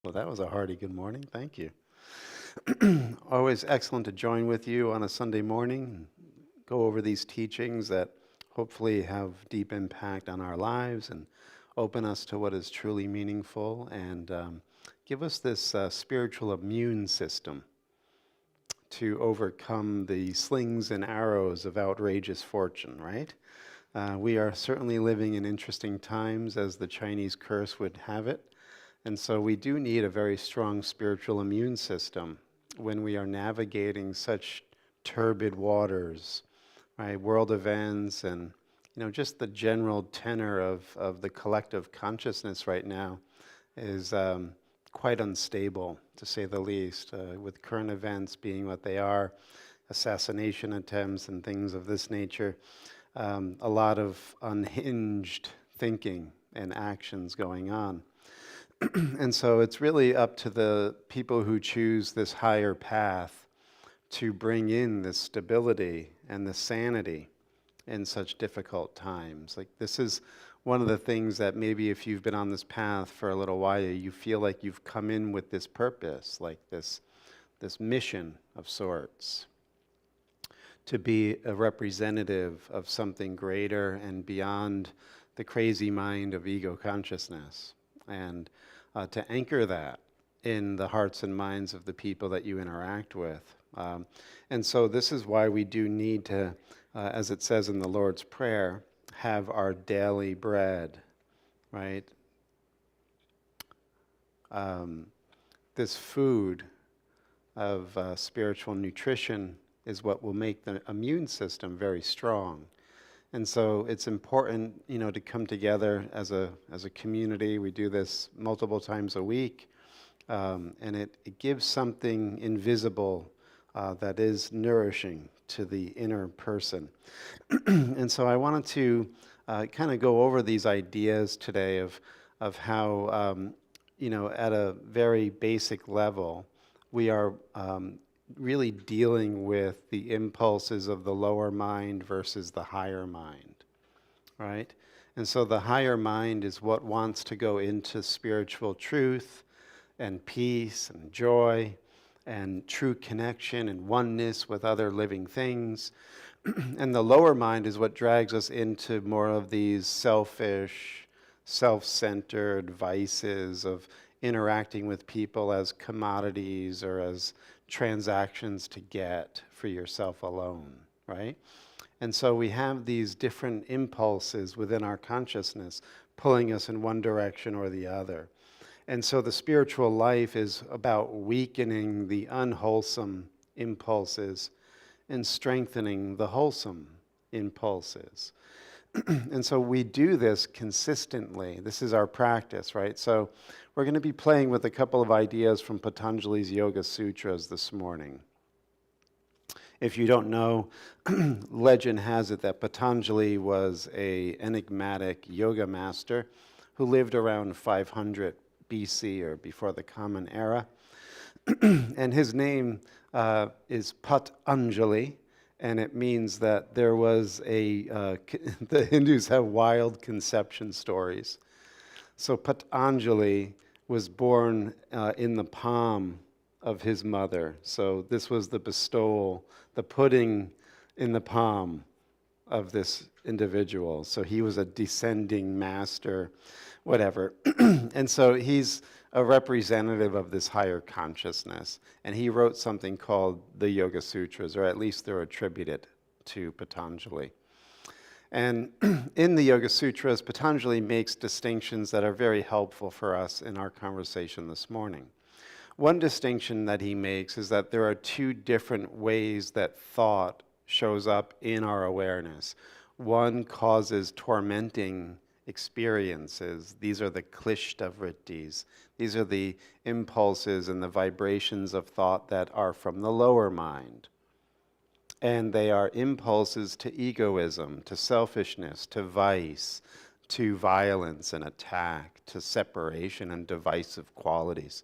Well, that was a hearty good morning. Thank you. Always excellent to join with you on a Sunday morning and go over these teachings that hopefully have deep impact on our lives and open us to what is truly meaningful and give us this spiritual immune system to overcome the slings and arrows of outrageous fortune, right? We are certainly living in interesting times, as the Chinese curse would have it. And so we do need a very strong spiritual immune system when we are navigating such turbid waters, right? World events and just the general tenor of the collective consciousness right now is quite unstable, to say the least, with current events being what they are, assassination attempts and things of this nature, a lot of unhinged thinking and actions going on. And so it's really up to the people who choose this higher path to bring in this stability and the sanity in such difficult times. Like, this is one of the things that maybe if you've been on this path for a little while, you feel like you've come in with this purpose, like this mission of sorts, to be a representative of something greater and beyond the crazy mind of ego consciousness, and to anchor that in the hearts and minds of the people that you interact with. And so this is why we do need to, as it says in the Lord's Prayer, have our daily bread, right? This food of spiritual nutrition is what will make the immune system very strong. And so it's important, to come together as a community. We do this multiple times a week, and it gives something invisible that is nourishing to the inner person. And so I wanted to kind of go over these ideas today of how, at a very basic level, we are really dealing with the impulses of the lower mind versus the higher mind, right? And so the higher mind is what wants to go into spiritual truth and peace and joy and true connection and oneness with other living things. And the lower mind is what drags us into more of these selfish, self-centered vices of interacting with people as commodities or as transactions to get for yourself alone, right? And so we have these different impulses within our consciousness pulling us in one direction or the other. And so the spiritual life is about weakening the unwholesome impulses and strengthening the wholesome impulses. And so we do this consistently. This is our practice, right? So we're going to be playing with a couple of ideas from Patanjali's Yoga Sutras this morning. If you don't know, legend has it that Patanjali was an enigmatic yoga master who lived around 500 BC, or before the Common Era. And his name is Patanjali, and it means that there was the Hindus have wild conception stories. So Patanjali was born in the palm of his mother. So this was the bestowal, the putting in the palm of this individual. So he was a descending master, whatever. And so he's a representative of this higher consciousness. And he wrote something called the Yoga Sutras, or at least they're attributed to Patanjali. And in the Yoga Sutras, Patanjali makes distinctions that are very helpful for us in our conversation this morning. One distinction that he makes is that there are two different ways that thought shows up in our awareness. One causes tormenting experiences. These are the klishta vrittis. These are the impulses and the vibrations of thought that are from the lower mind. And they are impulses to egoism, to selfishness, to vice, to violence and attack, to separation and divisive qualities.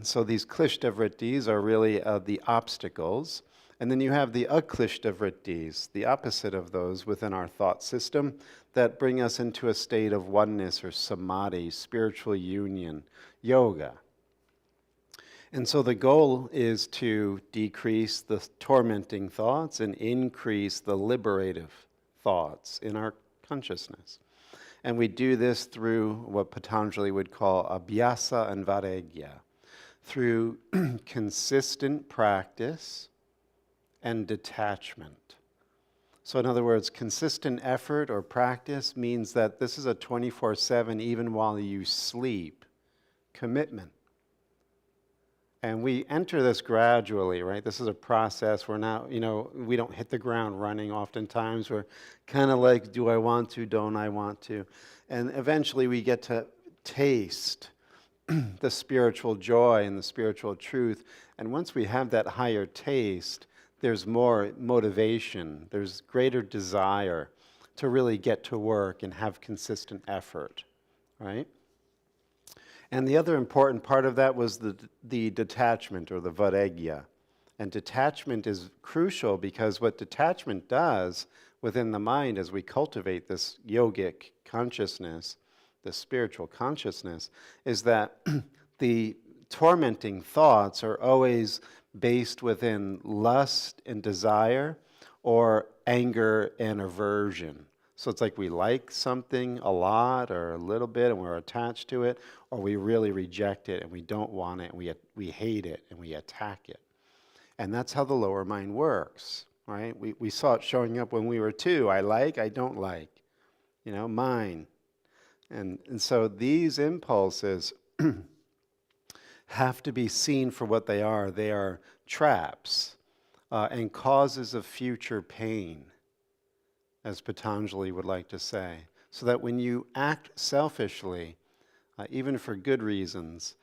So these klishta vrittis are really the obstacles. And then you have the aklishta vrittis, the opposite of those within our thought system. that bring us into a state of oneness or samadhi, spiritual union, yoga. And so the goal is to decrease the tormenting thoughts and increase the liberative thoughts in our consciousness. And we do this through what Patanjali would call abhyasa and vairagya, through consistent practice and detachment. So in other words, consistent effort or practice means that this is a 24/7, even while you sleep, commitment. And we enter this gradually, right? This is a process. We're not, we don't hit the ground running oftentimes. We're kind of like, do I want to, don't I want to? And eventually we get to taste the spiritual joy and the spiritual truth. And once we have that higher taste, there's more motivation, there's greater desire to really get to work and have consistent effort, right? And the other important part of that was the detachment, or the vairagya. And detachment is crucial because what detachment does within the mind as we cultivate this yogic consciousness, this spiritual consciousness, is that the tormenting thoughts are always based within lust and desire or anger and aversion. So it's like we like something a lot or a little bit and we're attached to it, or we really reject it and we don't want it and we hate it and we attack it. And that's how the lower mind works, right? We saw it showing up when we were 2. I like, I don't like, mine. And so these impulses have to be seen for what they are. They are traps and causes of future pain, as Patanjali would like to say. So that when you act selfishly, even for good reasons,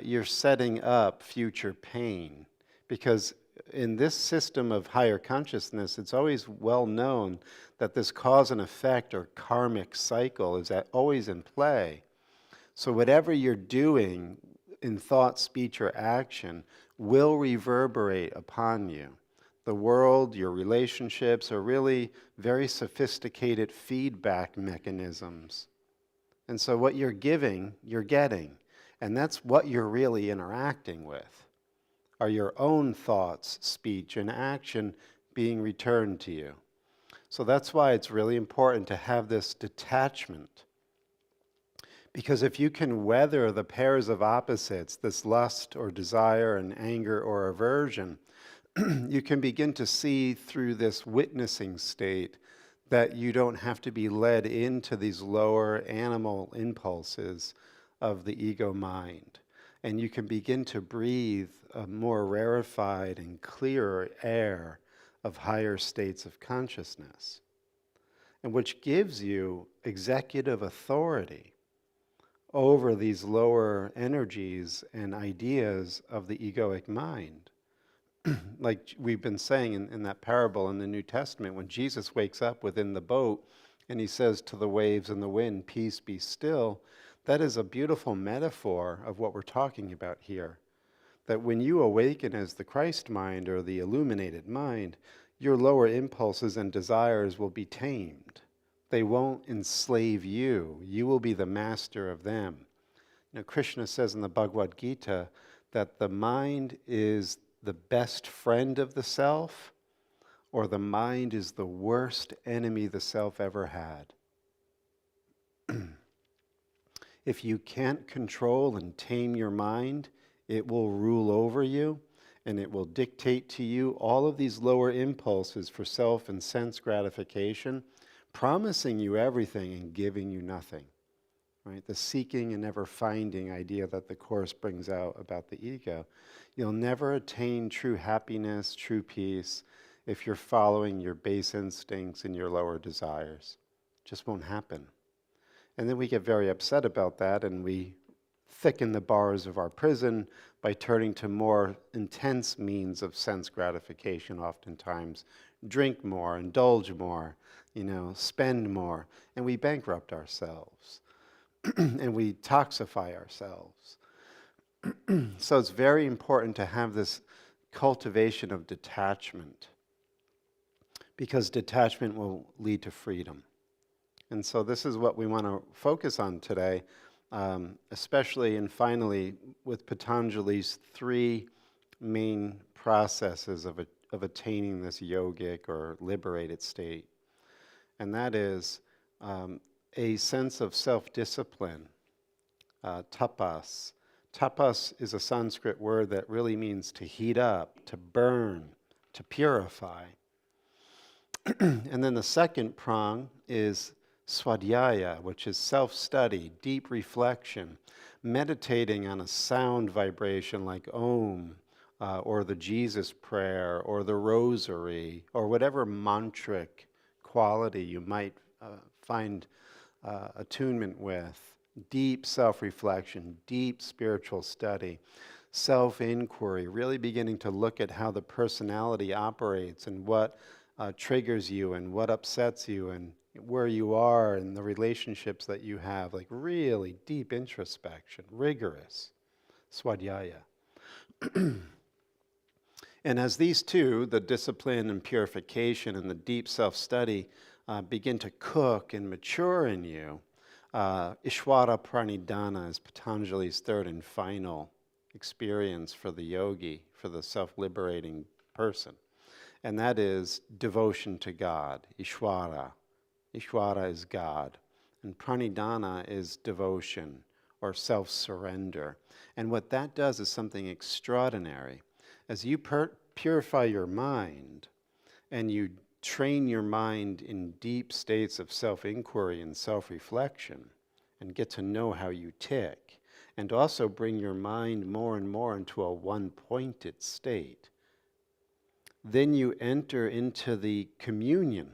you're setting up future pain. Because in this system of higher consciousness, it's always well known that this cause and effect or karmic cycle is always in play. So whatever you're doing in thought, speech, or action will reverberate upon you. The world, your relationships are really very sophisticated feedback mechanisms. And so what you're giving, you're getting. And that's what you're really interacting with, are your own thoughts, speech, and action being returned to you. So that's why it's really important to have this detachment. Because if you can weather the pairs of opposites, this lust or desire and anger or aversion, you can begin to see through this witnessing state that you don't have to be led into these lower animal impulses of the ego mind. And you can begin to breathe a more rarefied and clearer air of higher states of consciousness, and which gives you executive authority over these lower energies and ideas of the egoic mind. Like we've been saying in that parable in the New Testament, when Jesus wakes up within the boat and he says to the waves and the wind, "Peace, be still," that is a beautiful metaphor of what we're talking about here. That when you awaken as the Christ mind or the illuminated mind, your lower impulses and desires will be tamed. They won't enslave you. You will be the master of them. Krishna says in the Bhagavad Gita that the mind is the best friend of the self, or the mind is the worst enemy the self ever had. If you can't control and tame your mind, it will rule over you, and it will dictate to you all of these lower impulses for self and sense gratification, promising you everything and giving you nothing. Right? The seeking and never finding idea that the Course brings out about the ego. You'll never attain true happiness, true peace, if you're following your base instincts and your lower desires. It just won't happen. And then we get very upset about that, and we thicken the bars of our prison by turning to more intense means of sense gratification oftentimes. Drink more, indulge more, spend more, and we bankrupt ourselves. And we toxify ourselves. So it's very important to have this cultivation of detachment, because detachment will lead to freedom. And so this is what we want to focus on today, especially and finally with Patanjali's three main processes of attaining this yogic or liberated state. And that is a sense of self-discipline, tapas. Tapas is a Sanskrit word that really means to heat up, to burn, to purify. And then the second prong is swadhyaya, which is self-study, deep reflection, meditating on a sound vibration like Om, or the Jesus prayer, or the rosary, or whatever mantric quality you might find attunement with. Deep self-reflection, deep spiritual study, self-inquiry, really beginning to look at how the personality operates and what triggers you and what upsets you and where you are and the relationships that you have, like really deep introspection, rigorous swadhyaya. And as these two, the discipline and purification and the deep self-study, begin to cook and mature in you, Ishvara Pranidhana is Patanjali's third and final experience for the yogi, for the self-liberating person. And that is devotion to God, Ishvara. Ishvara is God. And Pranidhana is devotion or self-surrender. And what that does is something extraordinary. As you purify your mind and you train your mind in deep states of self-inquiry and self-reflection and get to know how you tick, and also bring your mind more and more into a one-pointed state, then you enter into the communion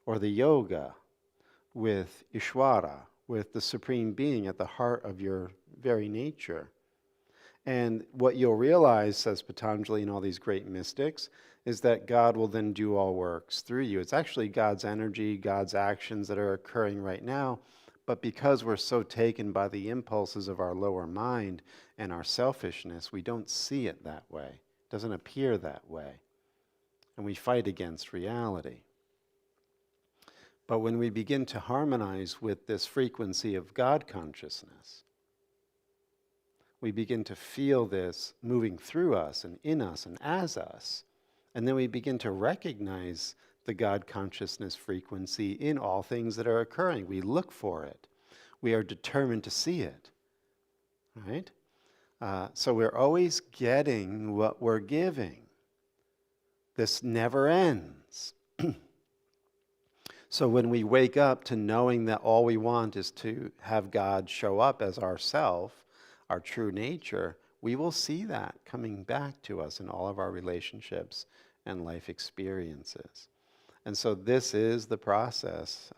or the yoga with Ishvara, with the Supreme Being at the heart of your very nature. And what you'll realize, says Patanjali and all these great mystics, is that God will then do all works through you. It's actually God's energy, God's actions that are occurring right now, but because we're so taken by the impulses of our lower mind and our selfishness, we don't see it that way. It doesn't appear that way. And we fight against reality. But when we begin to harmonize with this frequency of God consciousness, we begin to feel this moving through us and in us and as us. And then we begin to recognize the God consciousness frequency in all things that are occurring. We look for it. We are determined to see it. Right? So we're always getting what we're giving. This never ends. So when we wake up to knowing that all we want is to have God show up as ourself, our true nature, we will see that coming back to us in all of our relationships and life experiences. And so this is the process.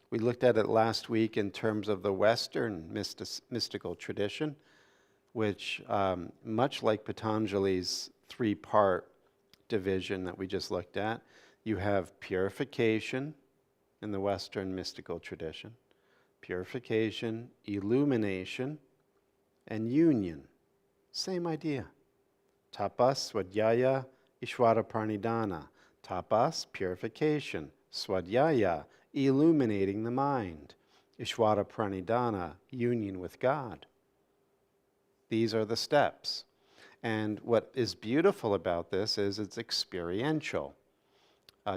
We looked at it last week in terms of the Western mystical tradition, which, much like Patanjali's three-part division that we just looked at, you have purification in the Western mystical tradition, purification, illumination, and union. Same idea. Tapas, swadhyaya, Ishvara Pranidhana. Tapas, purification. Swadhyaya, illuminating the mind. Ishvara Pranidhana, union with God. These are the steps. And what is beautiful about this is it's experiential.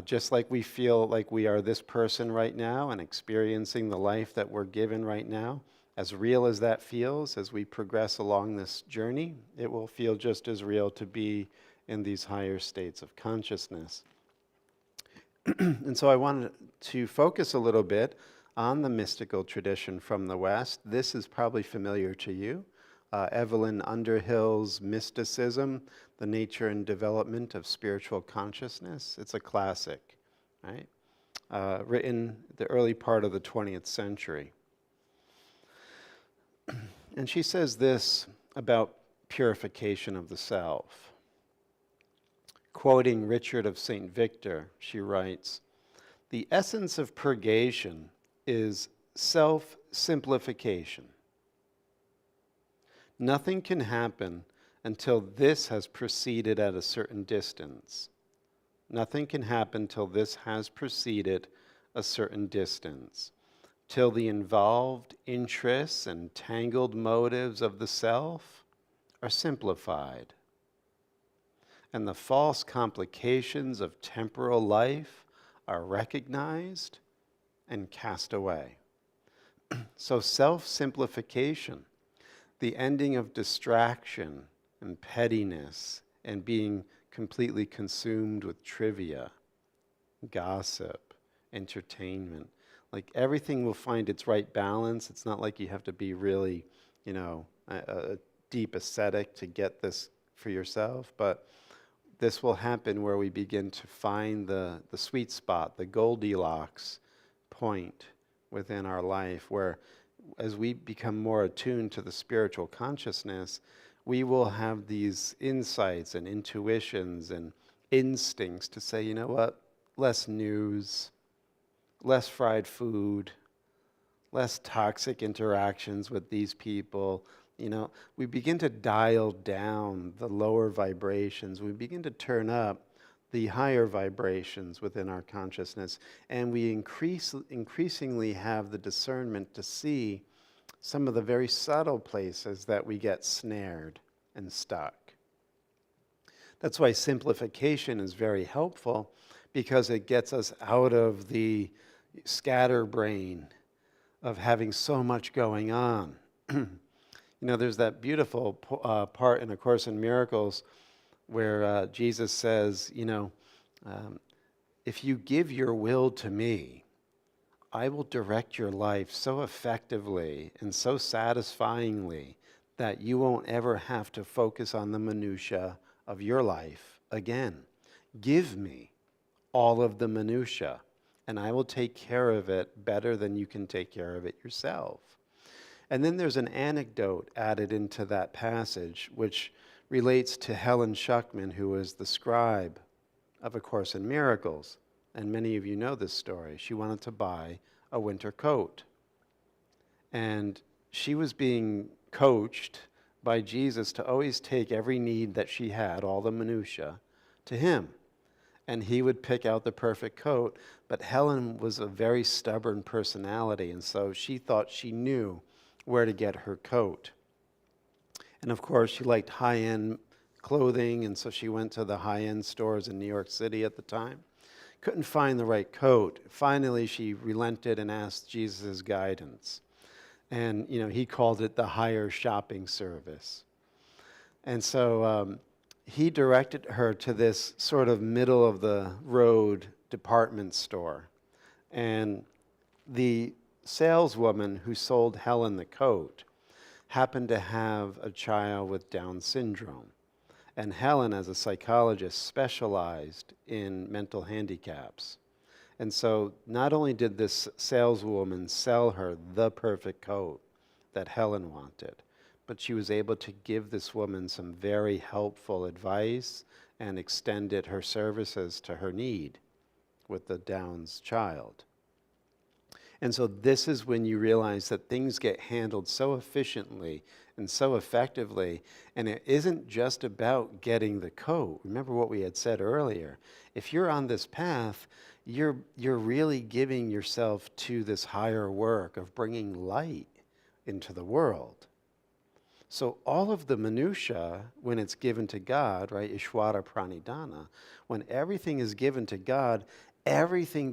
Just like we feel like we are this person right now and experiencing the life that we're given right now, as real as that feels, as we progress along this journey, it will feel just as real to be in these higher states of consciousness. And so I wanted to focus a little bit on the mystical tradition from the West. This is probably familiar to you. Evelyn Underhill's Mysticism, The Nature and Development of Spiritual Consciousness. It's a classic, right? Written the early part of the 20th century. And she says this about purification of the self. Quoting Richard of St. Victor, she writes, "The essence of purgation is self-simplification. Nothing can happen until this has proceeded at a certain distance. Nothing can happen till this has proceeded a certain distance. till the involved interests and tangled motives of the self are simplified, and the false complications of temporal life are recognized and cast away. So self-simplification, the ending of distraction and pettiness and being completely consumed with trivia, gossip, entertainment. Like everything will find its right balance. It's not like you have to be really, a deep ascetic to get this for yourself, but this will happen where we begin to find the sweet spot, the Goldilocks point within our life, where as we become more attuned to the spiritual consciousness, we will have these insights and intuitions and instincts to say, you know what, less news, less fried food, less toxic interactions with these people. We begin to dial down the lower vibrations. We begin to turn up the higher vibrations within our consciousness, and we increasingly have the discernment to see some of the very subtle places that we get snared and stuck. That's why simplification is very helpful, because it gets us out of the scatterbrain of having so much going on. There's that beautiful part in A Course in Miracles where Jesus says, if you give your will to me, I will direct your life so effectively and so satisfyingly that you won't ever have to focus on the minutia of your life again. Give me all of the minutia, and I will take care of it better than you can take care of it yourself. And then there's an anecdote added into that passage, which relates to Helen Schuckman, who was the scribe of A Course in Miracles. And many of you know this story. She wanted to buy a winter coat. And she was being coached by Jesus to always take every need that she had, all the minutia, to him. And he would pick out the perfect coat. But Helen was a very stubborn personality, and so she thought she knew where to get her coat. And of course, she liked high-end clothing, and so she went to the high-end stores in New York City at the time. Couldn't find the right coat. Finally, she relented and asked Jesus' guidance. And, he called it the higher shopping service. And so he directed her to this sort of middle-of-the-road department store. And the saleswoman who sold Helen the coat happened to have a child with Down syndrome. And Helen, as a psychologist, specialized in mental handicaps. And so not only did this saleswoman sell her the perfect coat that Helen wanted, but she was able to give this woman some very helpful advice and extended her services to her need with the Down's child. And so this is when you realize that things get handled so efficiently and so effectively, and it isn't just about getting the coat. Remember what we had said earlier. If you're on this path, you're really giving yourself to this higher work of bringing light into the world. So all of the minutia, when it's given to God, right, Ishvara Pranidhana, when everything is given to God, everything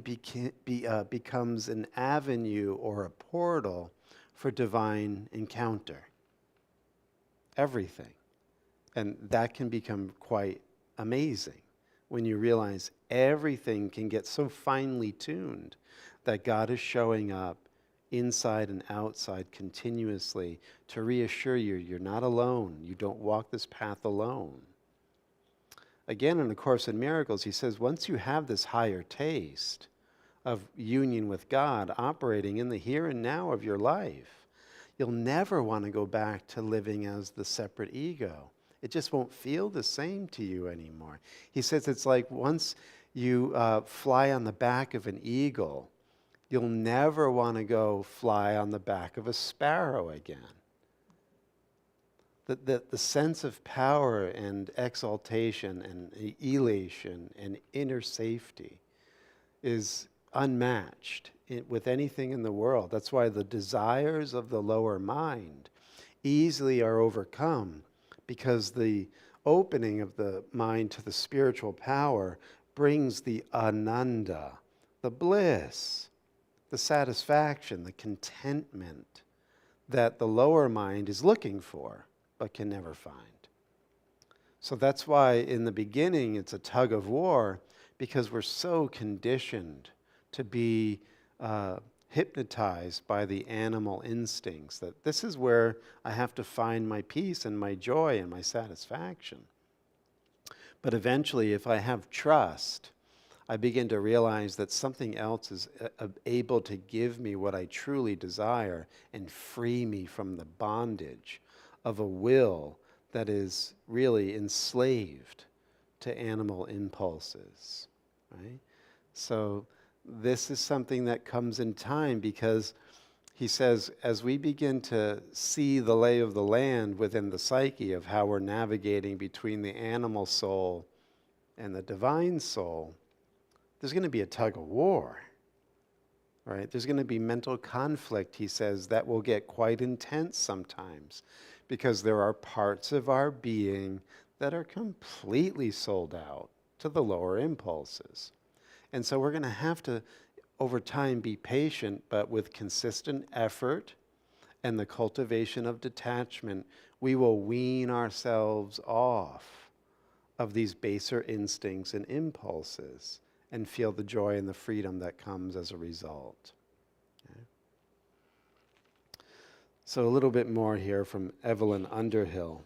becomes an avenue or a portal for divine encounter. Everything. And that can become quite amazing when you realize everything can get so finely tuned that God is showing up inside and outside continuously to reassure you you're not alone. You don't walk this path alone. Again, in A Course in Miracles, he says, once you have this higher taste of union with God operating in the here and now of your life, you'll never want to go back to living as the separate ego. It just won't feel the same to you anymore. He says it's like once you fly on the back of an eagle, you'll never want to go fly on the back of a sparrow again. The sense of power and exaltation and elation and inner safety is unmatched with anything in the world. That's why the desires of the lower mind easily are overcome, because the opening of the mind to the spiritual power brings the ananda, the bliss, the satisfaction, the contentment that the lower mind is looking for but can never find. So that's why in the beginning it's a tug of war, because we're so conditioned to be hypnotized by the animal instincts, that this is where I have to find my peace and my joy and my satisfaction. But eventually, if I have trust, I begin to realize that something else is able to give me what I truly desire and free me from the bondage of a will that is really enslaved to animal impulses, right? So this is something that comes in time, because he says, as we begin to see the lay of the land within the psyche of how we're navigating between the animal soul and the divine soul, there's going to be a tug of war, right? There's going to be mental conflict, he says, that will get quite intense sometimes, because there are parts of our being that are completely sold out to the lower impulses. And so we're going to have to, over time, be patient, but with consistent effort and the cultivation of detachment, we will wean ourselves off of these baser instincts and impulses and feel the joy and the freedom that comes as a result. Okay. So a little bit more here from Evelyn Underhill.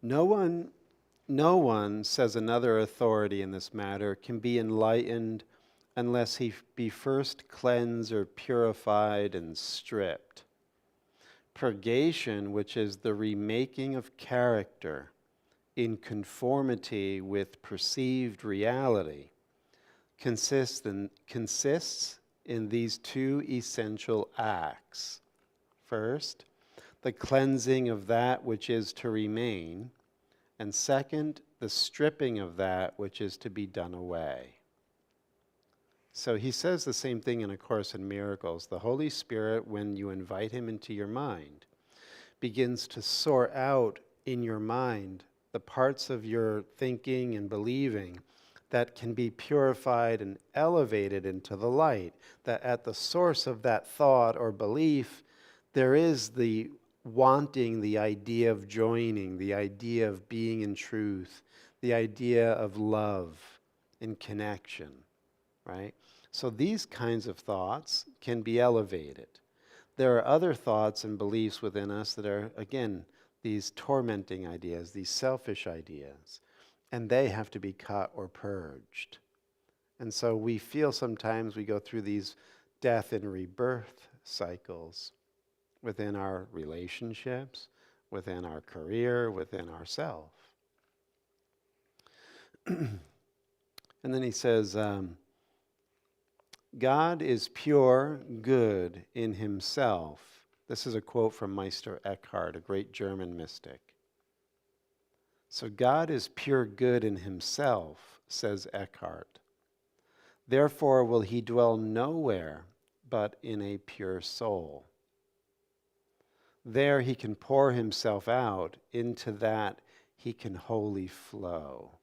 No one, says another authority in this matter, can be enlightened unless he be first cleansed or purified and stripped. Purgation, which is the remaking of character in conformity with perceived reality, consists in these two essential acts. First, the cleansing of that which is to remain, and second, the stripping of that which is to be done away. So he says the same thing in A Course in Miracles. The Holy Spirit, when you invite him into your mind, begins to sort out in your mind the parts of your thinking and believing that can be purified and elevated into the light, that at the source of that thought or belief, there is the wanting, the idea of joining, the idea of being in truth, the idea of love and connection, right? So these kinds of thoughts can be elevated. There are other thoughts and beliefs within us that are, again, these tormenting ideas, these selfish ideas, and they have to be cut or purged. And so we feel sometimes we go through these death and rebirth cycles within our relationships, within our career, within ourself. And then he says, God is pure good in himself. This is a quote from Meister Eckhart, a great German mystic. So God is pure good in himself, says Eckhart. Therefore will he dwell nowhere but in a pure soul. There he can pour himself out, into that he can wholly flow.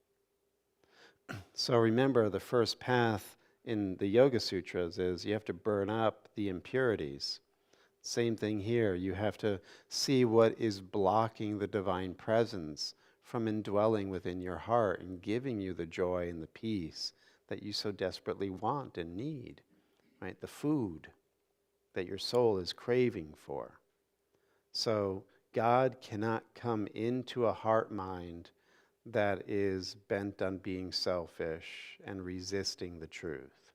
So remember, the first path in the Yoga Sutras is you have to burn up the impurities. Same thing here. You have to see what is blocking the divine presence from indwelling within your heart and giving you the joy and the peace that you so desperately want and need, right? The food that your soul is craving for. So God cannot come into a heart mind that is bent on being selfish and resisting the truth.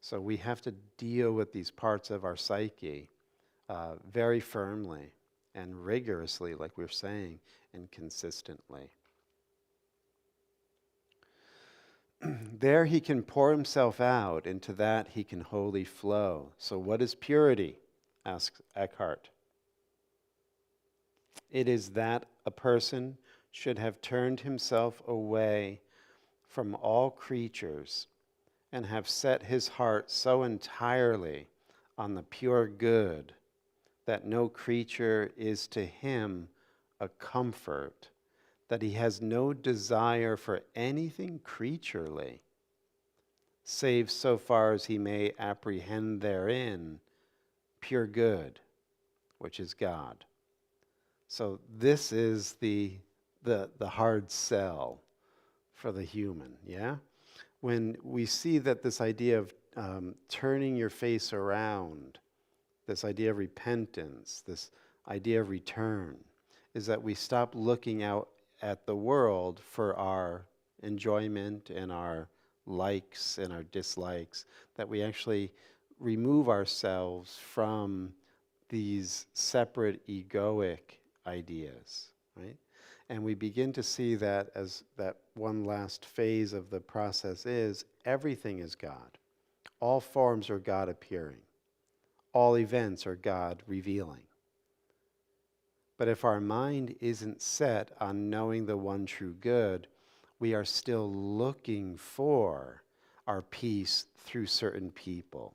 So we have to deal with these parts of our psyche very firmly and rigorously, like we're saying, and consistently. There he can pour himself out, into that he can wholly flow. So what is purity? Asks Eckhart. It is that a person should have turned himself away from all creatures and have set his heart so entirely on the pure good that no creature is to him a comfort, that he has no desire for anything creaturely, save so far as he may apprehend therein pure good, which is God. So this is the hard sell for the human, yeah? When we see that this idea of turning your face around, this idea of repentance, this idea of return, is that we stop looking out at the world for our enjoyment and our likes and our dislikes, that we actually remove ourselves from these separate egoic ideas, right? And we begin to see that as that one last phase of the process is everything is God. All forms are God appearing. All events are God revealing. But if our mind isn't set on knowing the one true good, we are still looking for our peace through certain people.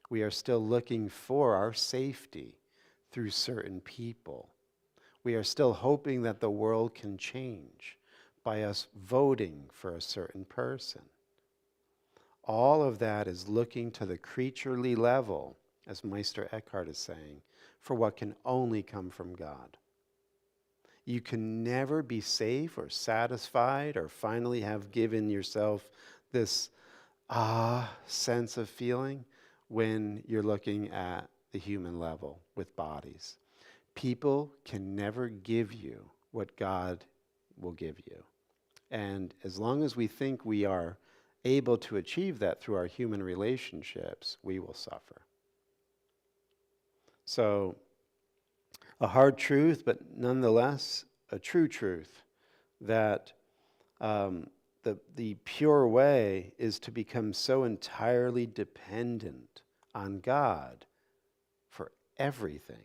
We are still looking for our safety through certain people. We are still hoping that the world can change by us voting for a certain person. All of that is looking to the creaturely level, as Meister Eckhart is saying, for what can only come from God. You can never be safe or satisfied or finally have given yourself this sense of feeling when you're looking at the human level with bodies. People can never give you what God will give you. And as long as we think we are able to achieve that through our human relationships, we will suffer. So, a hard truth, but nonetheless a true truth, that the pure way is to become so entirely dependent on God for everything.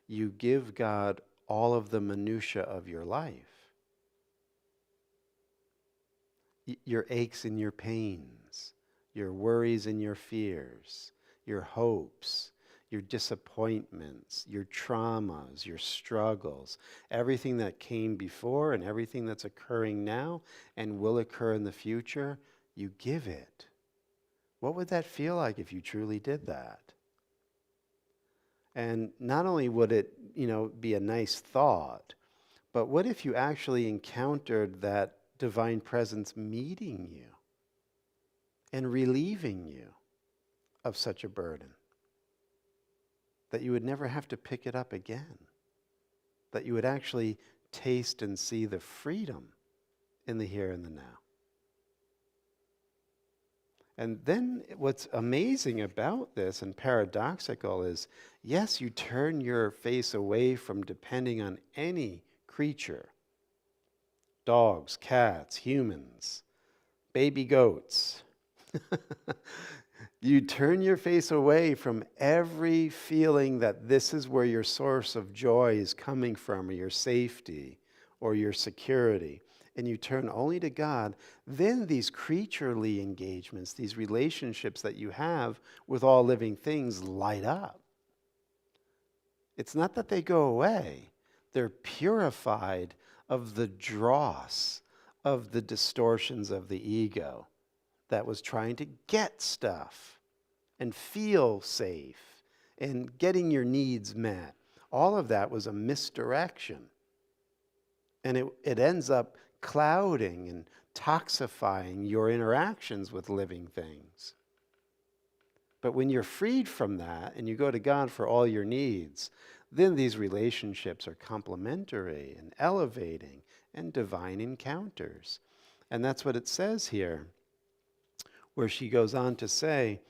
You give God all of the minutia of your life. Your aches and your pains, your worries and your fears, your hopes, your disappointments, your traumas, your struggles, everything that came before and everything that's occurring now and will occur in the future, you give it. What would that feel like if you truly did that? And not only would it, be a nice thought, but what if you actually encountered that divine presence meeting you and relieving you of such a burden, that you would never have to pick it up again, that you would actually taste and see the freedom in the here and the now. And then what's amazing about this and paradoxical is, yes, you turn your face away from depending on any creature, dogs, cats, humans, baby goats. You turn your face away from every feeling that this is where your source of joy is coming from, or your safety, or your security, and you turn only to God. Then these creaturely engagements, these relationships that you have with all living things light up. It's not that they go away. They're purified of the dross, of the distortions of the ego that was trying to get stuff and feel safe and getting your needs met. All of that was a misdirection. And it ends up clouding and toxifying your interactions with living things. But when you're freed from that and you go to God for all your needs, then these relationships are complementary and elevating and divine encounters. And that's what it says here, where she goes on to say,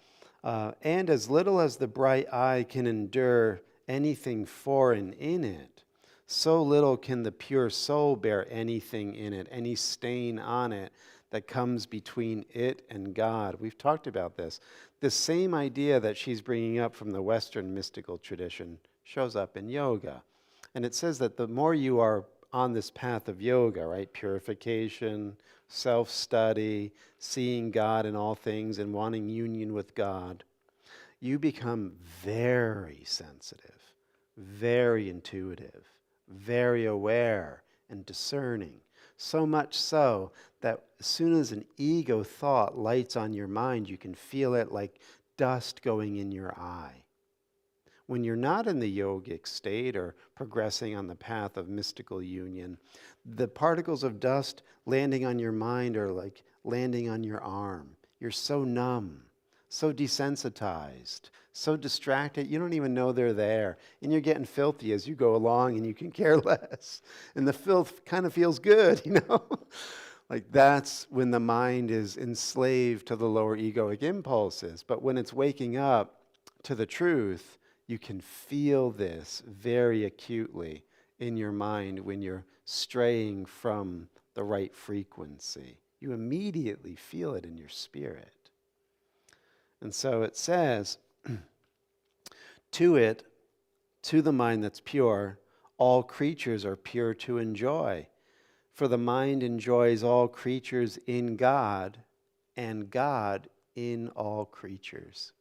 and as little as the bright eye can endure anything foreign in it, so little can the pure soul bear anything in it, any stain on it that comes between it and God. We've talked about this. The same idea that she's bringing up from the Western mystical tradition shows up in yoga. And it says that the more you are on this path of yoga, right, purification, self-study, seeing God in all things and wanting union with God, you become very sensitive, very intuitive, very aware and discerning. So much so that as soon as an ego thought lights on your mind, you can feel it like dust going in your eye. When you're not in the yogic state or progressing on the path of mystical union, the particles of dust landing on your mind are like landing on your arm. You're so numb, so desensitized, so distracted, you don't even know they're there. And you're getting filthy as you go along and you can care less. And the filth kind of feels good, you know? Like that's when the mind is enslaved to the lower egoic impulses. But when it's waking up to the truth, you can feel this very acutely in your mind when you're straying from the right frequency. You immediately feel it in your spirit. And so it says, to it, to the mind that's pure, all creatures are pure to enjoy. For the mind enjoys all creatures in God, and God in all creatures.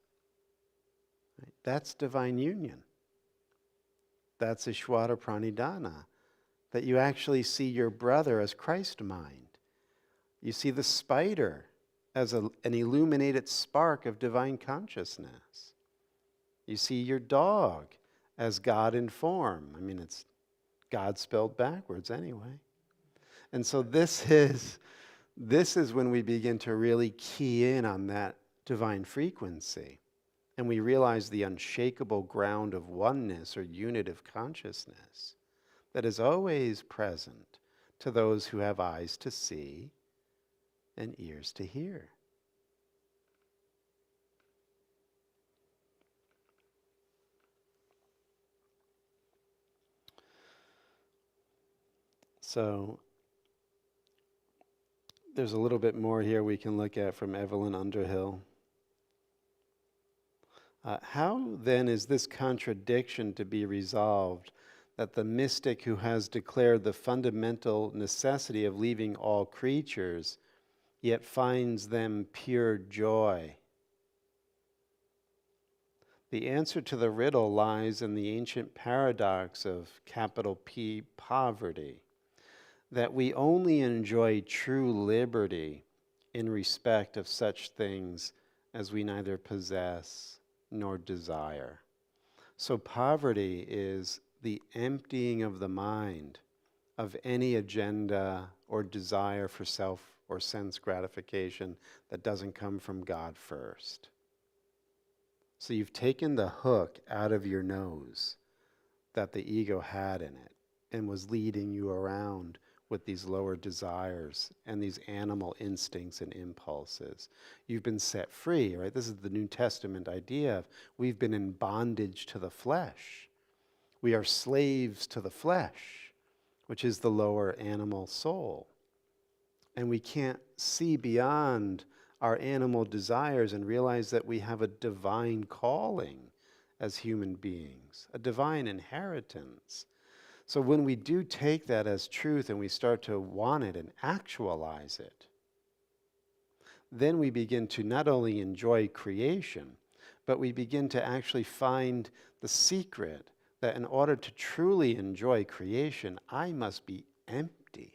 Right? That's divine union. That's Ishvara Pranidhana. That you actually see your brother as Christ mind. You see the spider as an illuminated spark of divine consciousness. You see your dog as God in form. I mean, it's God spelled backwards anyway. And so this is when we begin to really key in on that divine frequency. And we realize the unshakable ground of oneness or unit of consciousness that is always present to those who have eyes to see and ears to hear. So there's a little bit more here we can look at from Evelyn Underhill. How then is this contradiction to be resolved, that the mystic who has declared the fundamental necessity of leaving all creatures, yet finds them pure joy? The answer to the riddle lies in the ancient paradox of capital P, poverty, that we only enjoy true liberty in respect of such things as we neither possess nor desire. So poverty is the emptying of the mind of any agenda or desire for self or sense gratification that doesn't come from God first. So you've taken the hook out of your nose that the ego had in it and was leading you around with these lower desires and these animal instincts and impulses. You've been set free, right? This is the New Testament idea of we've been in bondage to the flesh. We are slaves to the flesh, which is the lower animal soul. And we can't see beyond our animal desires and realize that we have a divine calling as human beings, a divine inheritance. So when we do take that as truth and we start to want it and actualize it, then we begin to not only enjoy creation, but we begin to actually find the secret that in order to truly enjoy creation, I must be empty.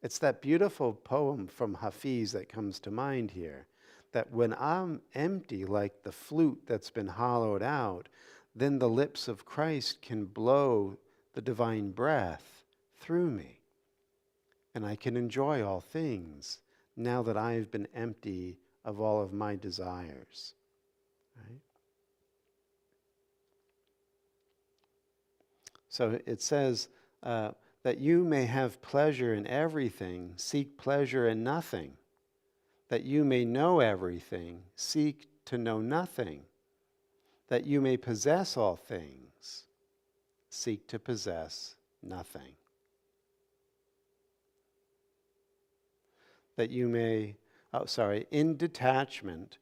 It's that beautiful poem from Hafiz that comes to mind here, that when I'm empty like the flute that's been hollowed out, then the lips of Christ can blow the divine breath through me. And I can enjoy all things now that I've been empty of all of my desires. Right? So it says that you may have pleasure in everything, seek pleasure in nothing. That you may know everything, seek to know nothing. That you may possess all things, seek to possess nothing. That you may, in detachment,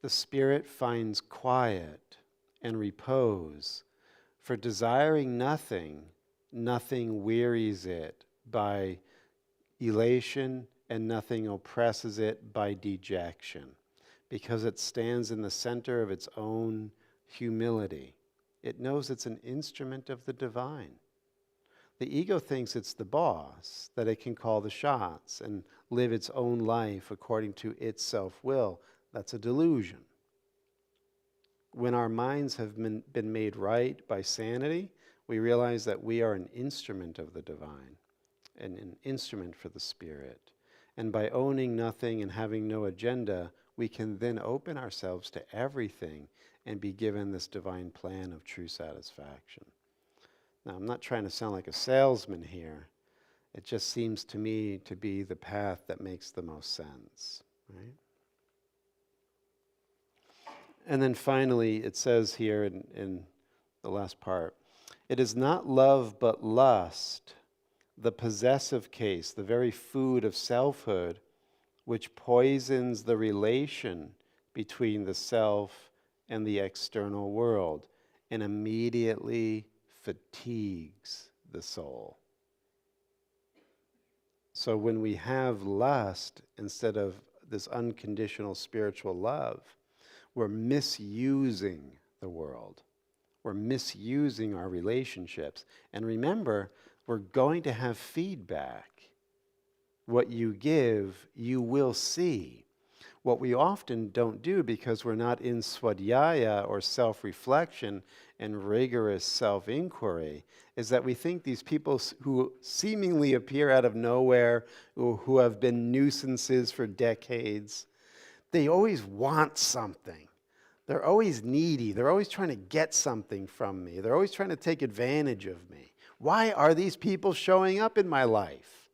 the spirit finds quiet and repose For desiring nothing, nothing wearies it by elation, and nothing oppresses it by dejection, because it stands in the center of its own humility. It knows it's an instrument of the divine. The ego thinks it's the boss, that it can call the shots and live its own life according to its self-will. That's a delusion. When our minds have been made right by sanity, we realize that we are an instrument of the divine and an instrument for the Spirit. And by owning nothing and having no agenda, we can then open ourselves to everything and be given this divine plan of true satisfaction. Now, I'm not trying to sound like a salesman here. It just seems to me to be the path that makes the most sense, right? And then finally, it says here in the last part, it is not love but lust, the possessive case, the very food of selfhood, which poisons the relation between the self and the external world and immediately fatigues the soul. So when we have lust instead of this unconditional spiritual love, we're misusing the world. We're misusing our relationships. And remember, we're going to have feedback. What you give, you will see. What we often don't do because we're not in swadhyaya or self-reflection and rigorous self-inquiry is that we think these people who seemingly appear out of nowhere, who have been nuisances for decades, they always want something. They're always needy. They're always trying to get something from me. They're always trying to take advantage of me. Why are these people showing up in my life?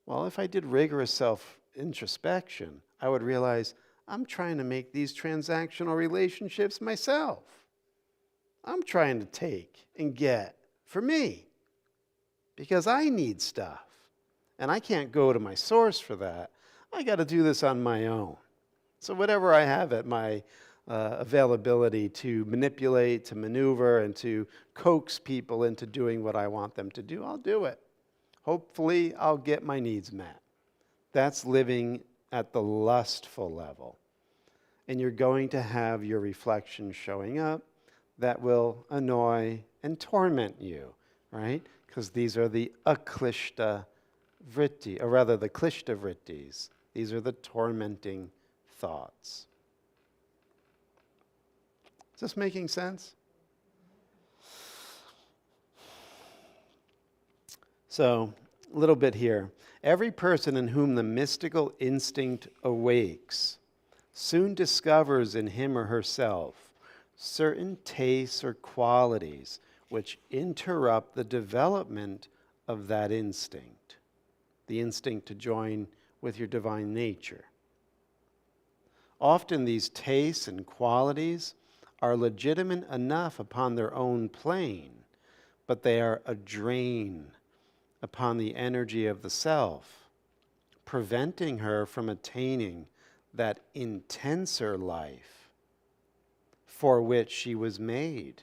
Well, if I did rigorous self-introspection, I would realize I'm trying to make these transactional relationships myself. I'm trying to take and get for me because I need stuff. And I can't go to my source for that. I got to do this on my own. So whatever I have at my availability to manipulate, to maneuver, and to coax people into doing what I want them to do, I'll do it. Hopefully, I'll get my needs met. That's living at the lustful level. And you're going to have your reflections showing up that will annoy and torment you, right? Because these are the aklishta vritti, or rather the klishta vrittis. These are the tormenting thoughts. Is this making sense? So, a little bit here. Every person in whom the mystical instinct awakes soon discovers in him or herself certain tastes or qualities which interrupt the development of that instinct, the instinct to join with your divine nature. Often these tastes and qualities are legitimate enough upon their own plane, but they are a drain upon the energy of the self, preventing her from attaining that intenser life for which she was made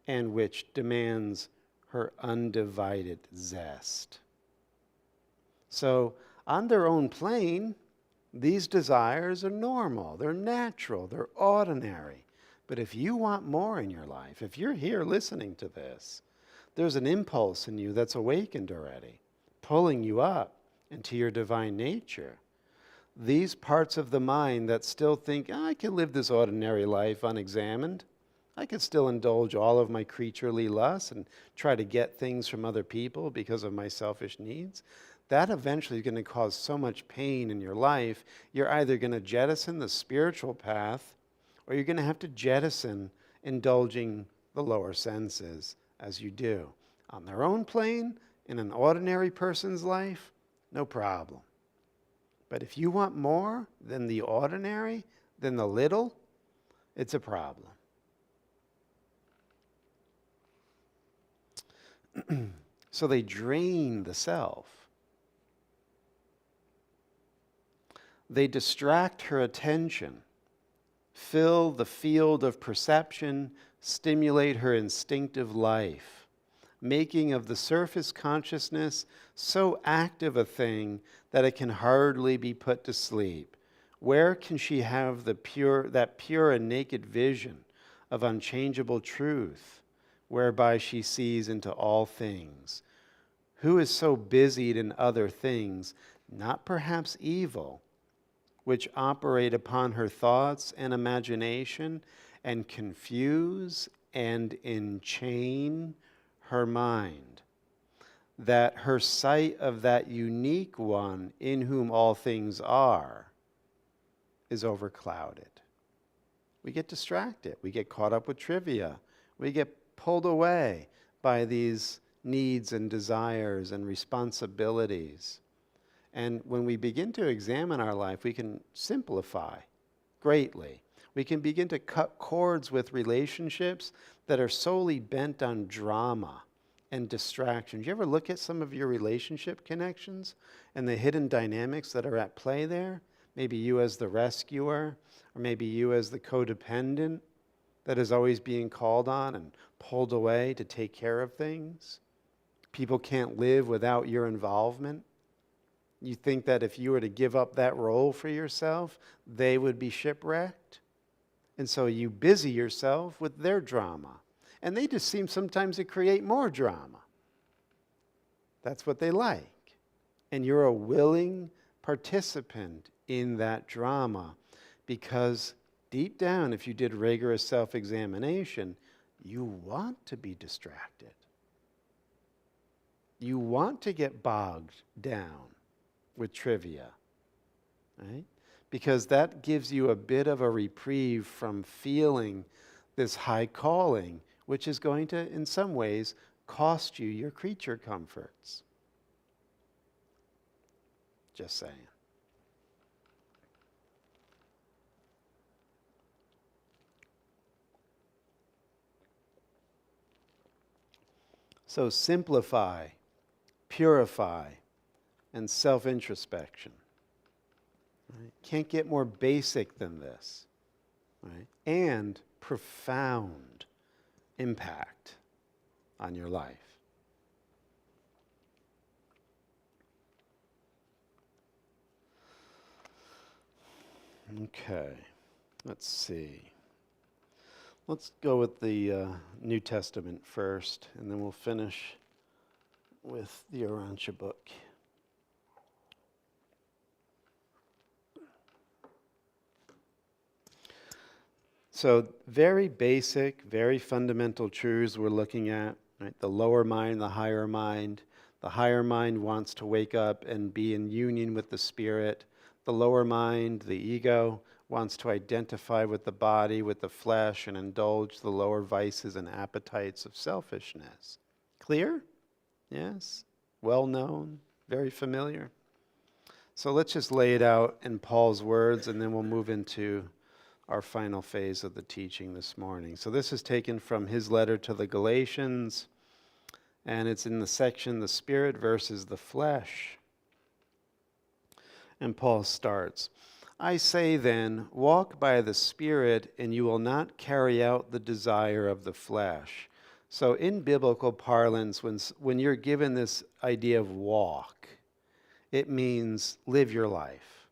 and which demands her undivided zest. So, on their own plane, these desires are normal, they're natural, they're ordinary. But if you want more in your life, if you're here listening to this, there's an impulse in you that's awakened already, pulling you up into your divine nature. These parts of the mind that still think, I can live this ordinary life unexamined. I can still indulge all of my creaturely lusts and try to get things from other people because of my selfish needs. That eventually is going to cause so much pain in your life, you're either going to jettison the spiritual path or you're going to have to jettison indulging the lower senses as you do. On their own plane, in an ordinary person's life, no problem. But if you want more than the ordinary, than the little, it's a problem. So they drain the self. They distract her attention, fill the field of perception, stimulate her instinctive life, making of the surface consciousness so active a thing that it can hardly be put to sleep. Where can she have that pure and naked vision of unchangeable truth, whereby she sees into all things? Who is so busied in other things, not perhaps evil, which operate upon her thoughts and imagination and confuse and enchain her mind, that her sight of that unique one in whom all things are is overclouded? We get distracted. We get caught up with trivia. We get pulled away by these needs and desires and responsibilities. And when we begin to examine our life, we can simplify greatly. We can begin to cut cords with relationships that are solely bent on drama and distraction. Do you ever look at some of your relationship connections and the hidden dynamics that are at play there? Maybe you as the rescuer, or maybe you as the codependent that is always being called on and pulled away to take care of things. People can't live without your involvement. You think that if you were to give up that role for yourself, they would be shipwrecked. And so you busy yourself with their drama. And they just seem sometimes to create more drama. That's what they like. And you're a willing participant in that drama because deep down, if you did rigorous self-examination, you want to be distracted. You want to get bogged down with trivia, right? Because that gives you a bit of a reprieve from feeling this high calling, which is going to, in some ways, cost you your creature comforts. Just saying. So simplify, purify, and self-introspection. Right? Can't get more basic than this. Right? And profound impact on your life. Okay, let's see. Let's go with the New Testament first, and then we'll finish with the Urantia book. So very basic, very fundamental truths we're looking at, right? The lower mind, the higher mind. The higher mind wants to wake up and be in union with the spirit. The lower mind, the ego, wants to identify with the body, with the flesh, and indulge the lower vices and appetites of selfishness. Clear? Yes? Well known? Very familiar? So let's just lay it out in Paul's words, and then we'll move into our final phase of the teaching this morning. So this is taken from his letter to the Galatians, and it's in the section, the Spirit versus the Flesh. And Paul starts, I say then, walk by the Spirit, and you will not carry out the desire of the flesh. So in biblical parlance, when you're given this idea of walk, it means live your life.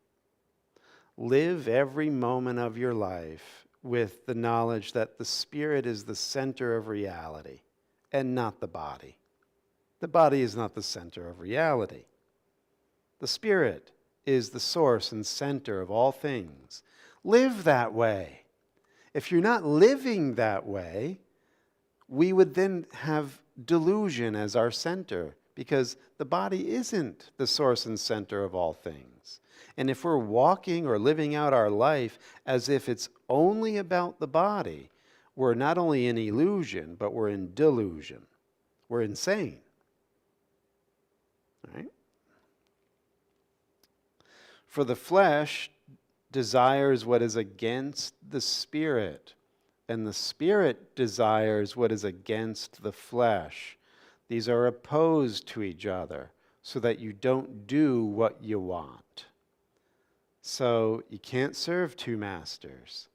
Live every moment of your life with the knowledge that the Spirit is the center of reality and not the body. The body is not the center of reality. The Spirit is the source and center of all things. Live that way. If you're not living that way, we would then have delusion as our center, because the body isn't the source and center of all things. And if we're walking or living out our life as if it's only about the body, we're not only in illusion, but we're in delusion. We're insane. Right? For the flesh desires what is against the Spirit, and the Spirit desires what is against the flesh. These are opposed to each other, so that you don't do what you want. So you can't serve two masters.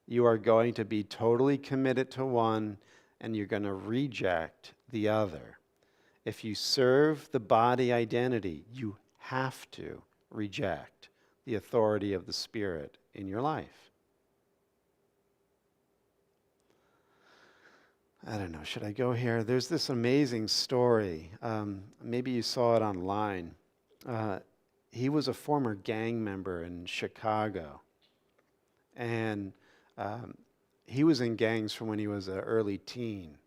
You are going to be totally committed to one, and you're going to reject the other. If you serve the body identity, you have to reject the authority of the Spirit in your life. I don't know, should I go here? There's this amazing story. Maybe you saw it online. He was a former gang member in Chicago. And he was in gangs from when he was an early teen.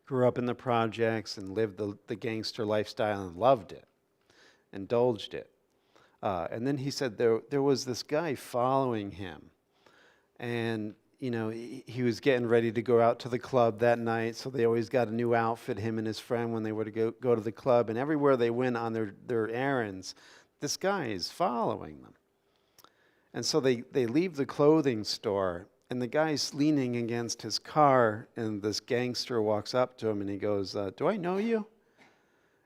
Grew up in the projects and lived the gangster lifestyle and loved it, indulged it. And then he said there was this guy following him. And, he was getting ready to go out to the club that night, so they always got a new outfit, him and his friend, when they were to go to the club. And everywhere they went on their errands, this guy is following them. And so they leave the clothing store, and the guy's leaning against his car, and this gangster walks up to him, and he goes, "Do I know you?"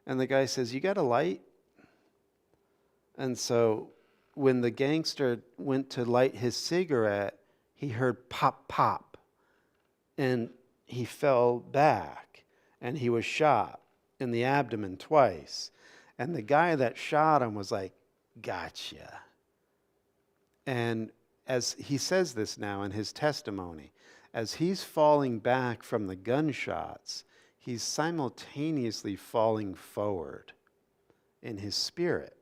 And the guy says, "You got a light?" And so when the gangster went to light his cigarette, he heard pop, pop, and he fell back, and he was shot in the abdomen twice. And the guy that shot him was like, "Gotcha." And as he says this now in his testimony, as he's falling back from the gunshots, he's simultaneously falling forward in his spirit.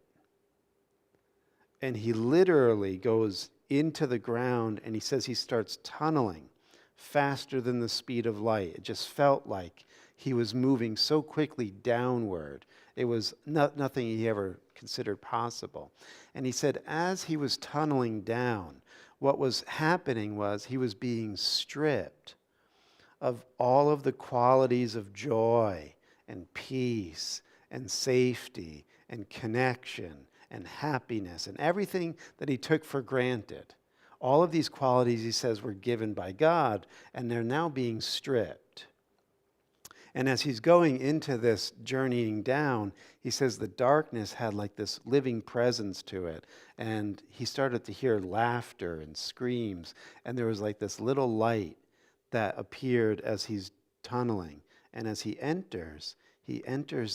And he literally goes into the ground, and he says he starts tunneling faster than the speed of light. It just felt like he was moving so quickly downward. It was nothing he ever considered possible. And he said as he was tunneling down, what was happening was he was being stripped of all of the qualities of joy and peace and safety and connection and happiness and everything that he took for granted. All of these qualities, he says, were given by God, and they're now being stripped. And as he's going into this journeying down, he says the darkness had like this living presence to it. And he started to hear laughter and screams. And there was like this little light that appeared as he's tunneling. And as he enters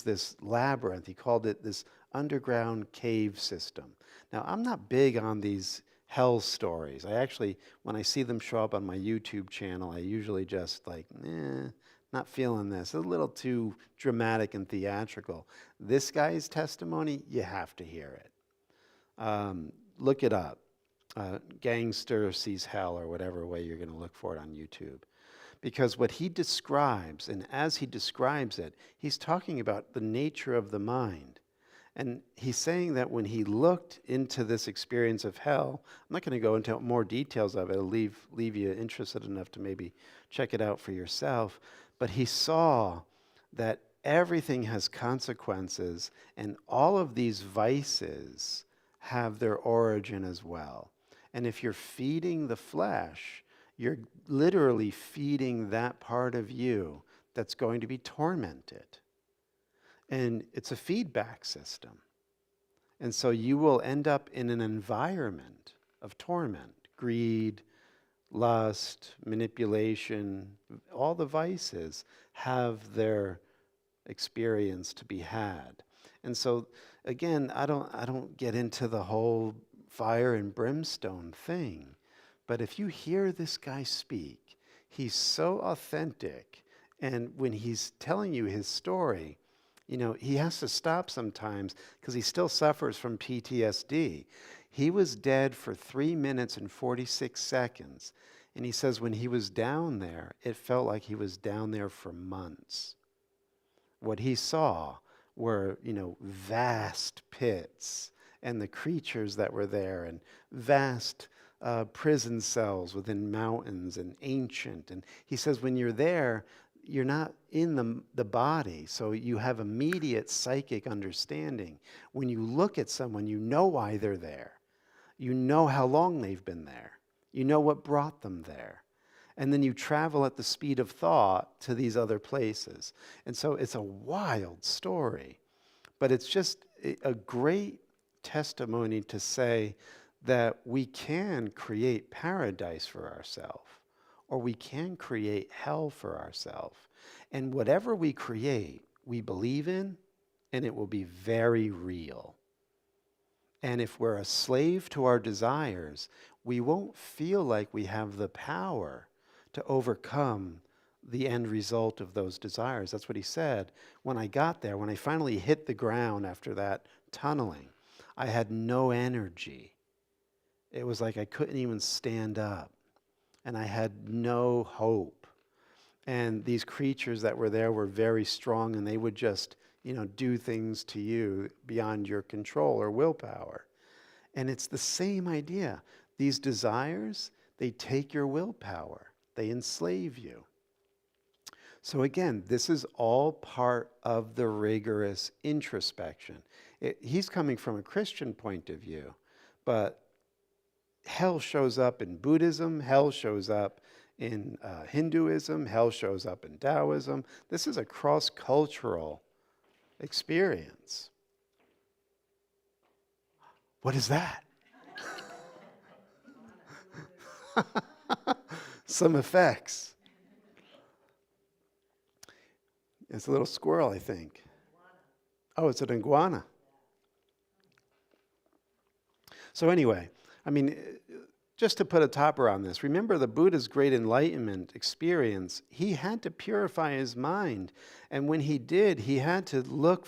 this labyrinth. He called it this underground cave system. Now, I'm not big on these hell stories. I actually, when I see them show up on my YouTube channel, I usually just like, not feeling this. It's a little too dramatic and theatrical. This guy's testimony, you have to hear it. Look it up. Gangster sees hell, or whatever way you're going to look for it on YouTube. Because what he describes, and as he describes it, he's talking about the nature of the mind. And he's saying that when he looked into this experience of hell, I'm not going to go into more details of it. It'll leave you interested enough to maybe check it out for yourself. But he saw that everything has consequences, and all of these vices have their origin as well. And if you're feeding the flesh, you're literally feeding that part of you that's going to be tormented. And it's a feedback system. And so you will end up in an environment of torment, greed, lust, manipulation. All the vices have their experience to be had. And so again, I don't get into the whole fire and brimstone thing. But if you hear this guy speak, he's so authentic. And when he's telling you his story, he has to stop sometimes because he still suffers from PTSD. He was dead for 3 minutes and 46 seconds. And he says when he was down there, it felt like he was down there for months. What he saw were, vast pits and the creatures that were there, and vast prison cells within mountains and ancient. And he says when you're there, you're not in the body, so you have immediate psychic understanding. When you look at someone, you know why they're there. You know how long they've been there. You know what brought them there. And then you travel at the speed of thought to these other places. And so it's a wild story, but it's just a great testimony to say that we can create paradise for ourselves, or we can create hell for ourselves. And whatever we create, we believe in, and it will be very real. And if we're a slave to our desires, we won't feel like we have the power to overcome the end result of those desires. That's what he said. When I got there, when I finally hit the ground after that tunneling, I had no energy. It was like I couldn't even stand up, and I had no hope. And these creatures that were there were very strong, and they would just, do things to you beyond your control or willpower. And it's the same idea. These desires, they take your willpower. They enslave you. So again, this is all part of the rigorous introspection. He's coming from a Christian point of view, but hell shows up in Buddhism, hell shows up in Hinduism, hell shows up in Taoism. This is a cross-cultural experience. What is that? Some effects. It's a little squirrel, I think. Oh, it's an iguana. So anyway, just to put a topper on this, remember the Buddha's great enlightenment experience, he had to purify his mind. And when he did, he had to look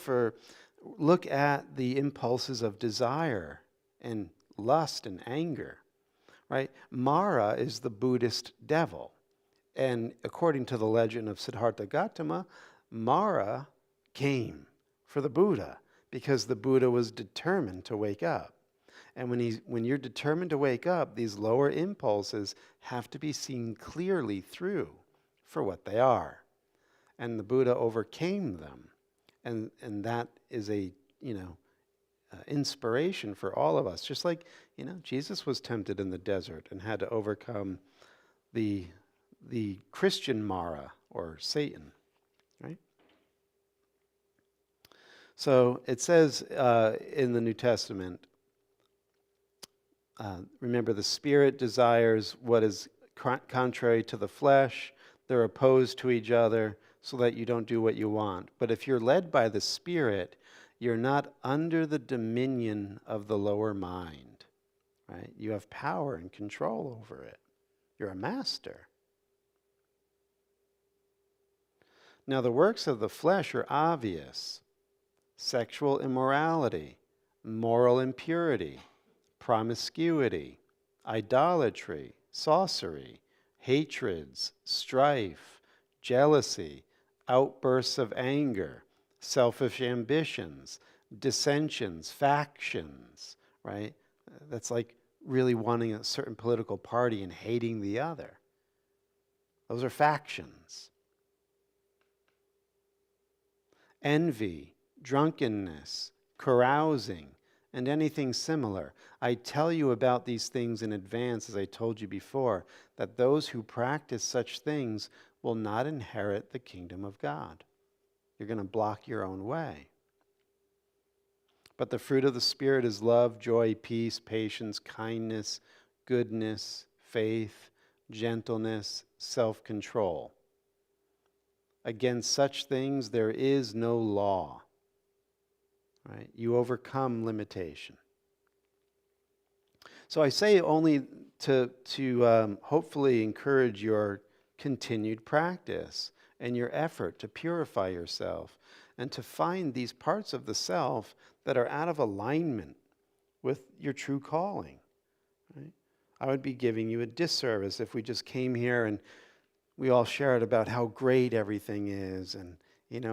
at the impulses of desire and lust and anger, right? Mara is the Buddhist devil. And according to the legend of Siddhartha Gautama, Mara came for the Buddha because the Buddha was determined to wake up. And when you're determined to wake up, these lower impulses have to be seen clearly through for what they are. And the Buddha overcame them. And that is a, inspiration for all of us. Just like, Jesus was tempted in the desert and had to overcome the Christian Mara, or Satan, right? So it says in the New Testament, remember, the spirit desires what is contrary to the flesh. They're opposed to each other so that you don't do what you want. But if you're led by the spirit, you're not under the dominion of the lower mind, right? You have power and control over it. You're a master. Now, the works of the flesh are obvious: sexual immorality, moral impurity, promiscuity, idolatry, sorcery, hatreds, strife, jealousy, outbursts of anger, selfish ambitions, dissensions, factions, right? That's like really wanting a certain political party and hating the other. Those are factions. Envy, drunkenness, carousing, and anything similar. I tell you about these things in advance, as I told you before, that those who practice such things will not inherit the kingdom of God. You're going to block your own way. But the fruit of the Spirit is love, joy, peace, patience, kindness, goodness, faith, gentleness, self-control. Against such things there is no law. Right? You overcome limitation. So I say only to hopefully encourage your continued practice and your effort to purify yourself and to find these parts of the self that are out of alignment with your true calling. Right? I would be giving you a disservice if we just came here and we all shared about how great everything is and,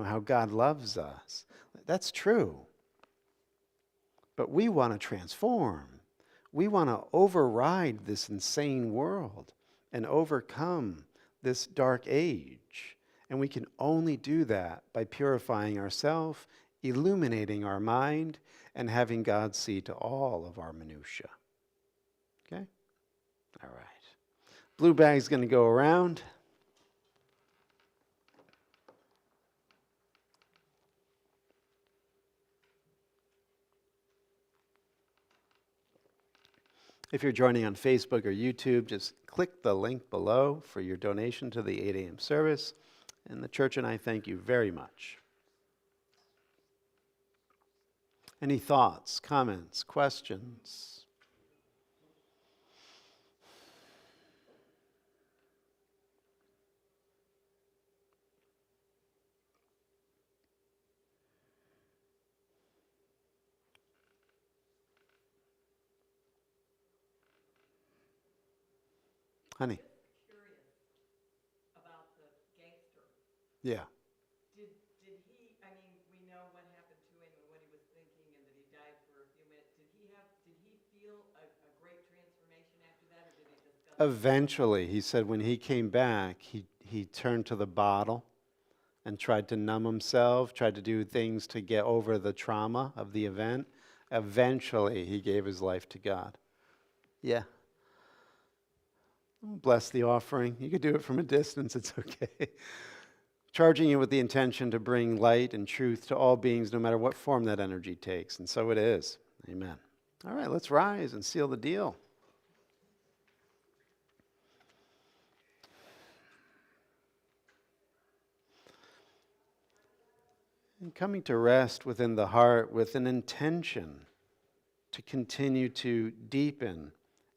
how God loves us. That's true. But we want to transform. We want to override this insane world and overcome this dark age. And we can only do that by purifying ourselves, illuminating our mind, and having God see to all of our minutiae. Okay? All right. Blue bag's going to go around. If you're joining on Facebook or YouTube, just click the link below for your donation to the 8 a.m. service. And the church and I thank you very much. Any thoughts, comments, questions? Honey? Curious about the gangster. Yeah. Did he, I mean, we know what happened to him and what he was thinking and that he died for a few minutes. Did he feel a great transformation after that, or did they discuss it? Eventually, he said when he came back, he turned to the bottle and tried to numb himself, tried to do things to get over the trauma of the event. Eventually, he gave his life to God. Yeah. Bless the offering. You could do it from a distance, it's okay. Charging it with the intention to bring light and truth to all beings, no matter what form that energy takes. And so it is. Amen. All right, let's rise and seal the deal. And coming to rest within the heart with an intention to continue to deepen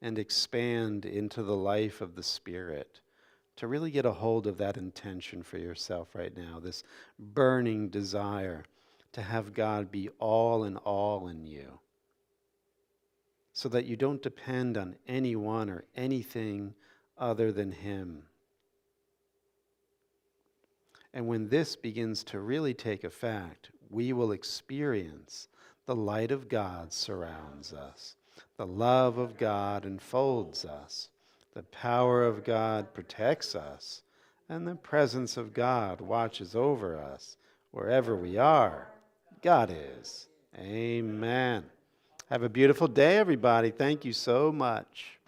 and expand into the life of the Spirit, to really get a hold of that intention for yourself right now, this burning desire to have God be all in you, so that you don't depend on anyone or anything other than Him. And when this begins to really take effect, we will experience the light of God surrounds us. The love of God enfolds us. The power of God protects us. And the presence of God watches over us. Wherever we are, God is. Amen. Have a beautiful day, everybody. Thank you so much.